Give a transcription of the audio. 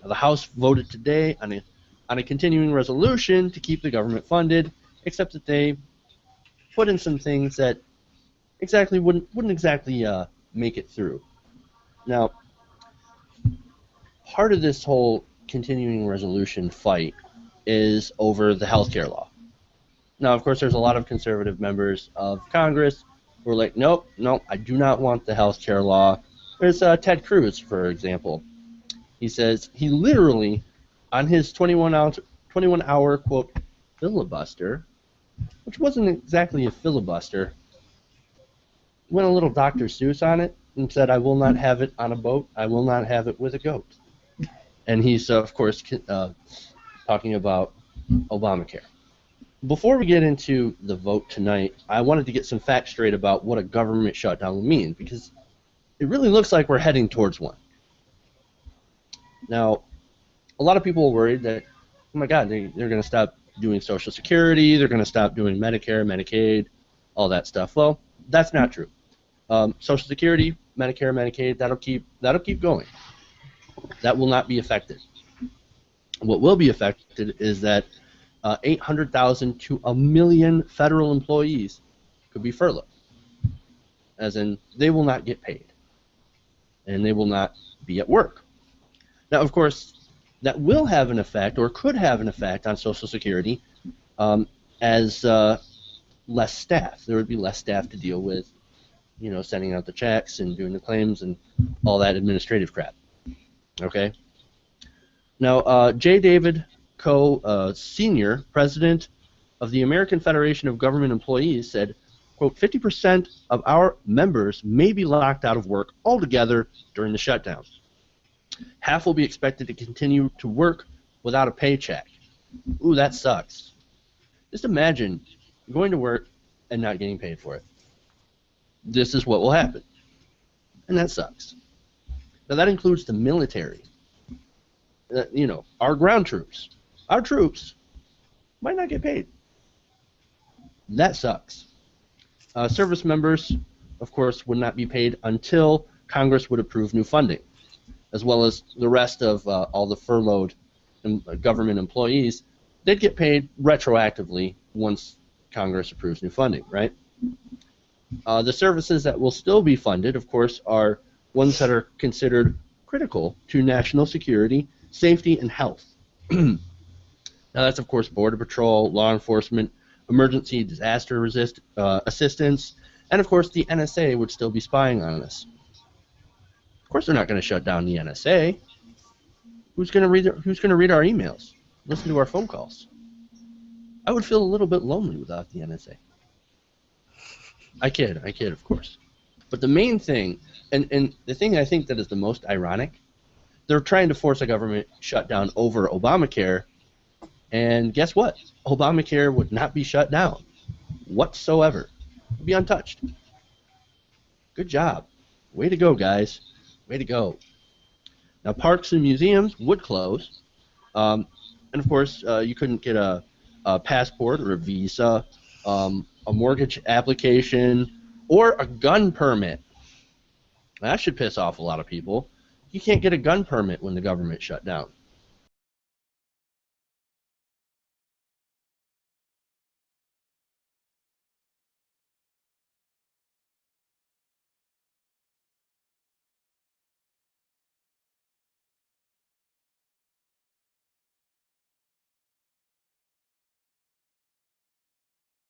Now, the House voted today on a continuing resolution to keep the government funded, except that they put in some things that wouldn't exactly make it through. Now, part of this whole continuing resolution fight is over the healthcare law. Now, of course, there's a lot of conservative members of Congress who are like, nope, I do not want the healthcare law. There's Ted Cruz, for example. He says he literally, on his 21-hour, quote, filibuster, which wasn't exactly a filibuster, went a little Dr. Seuss on it and said, I will not have it on a boat. I will not have it with a goat. And he's, of course, talking about Obamacare. Before we get into the vote tonight, I wanted to get some facts straight about what a government shutdown will mean, because it really looks like we're heading towards one. Now, a lot of people are worried that, oh my God, they're going to stop doing Social Security, they're going to stop doing Medicare, Medicaid, all that stuff. Well, that's not true. Social Security, Medicare, Medicaid, that'll keep going. That will not be affected. What will be affected is that 800,000 to 1 million federal employees could be furloughed, as in they will not get paid, and they will not be at work. Now, of course, that will have an effect, or could have an effect, on Social Security as less staff. There would be less staff to deal with, sending out the checks and doing the claims and all that administrative crap. Okay? Now, J. David Coe, Sr., president of the American Federation of Government Employees, said, quote, 50% of our members may be locked out of work altogether during the shutdown. Half will be expected to continue to work without a paycheck. Ooh, that sucks. Just imagine going to work and not getting paid for it. This is what will happen. And that sucks. Now, that includes the military. Our ground troops. Our troops might not get paid. That sucks. Service members, of course, would not be paid until Congress would approve new funding, as well as the rest of all the furloughed government employees. They'd get paid retroactively once Congress approves new funding, right? The services that will still be funded, of course, are ones that are considered critical to national security, safety, and health. Now, that's, of course, Border Patrol, law enforcement, emergency disaster assistance, and, of course, the NSA would still be spying on us. Of course, they're not going to shut down the NSA. Who's going to read our emails, listen to our phone calls? I would feel a little bit lonely without the NSA. I kid, of course. But the main thing, and the thing I think that is the most ironic, they're trying to force a government shutdown over Obamacare, and guess what? Obamacare would not be shut down whatsoever. It would be untouched. Good job. Way to go, guys. Way to go. Now, parks and museums would close, and of course, you couldn't get a passport or a visa, a mortgage application, or a gun permit. That should piss off a lot of people. You can't get a gun permit when the government shut down.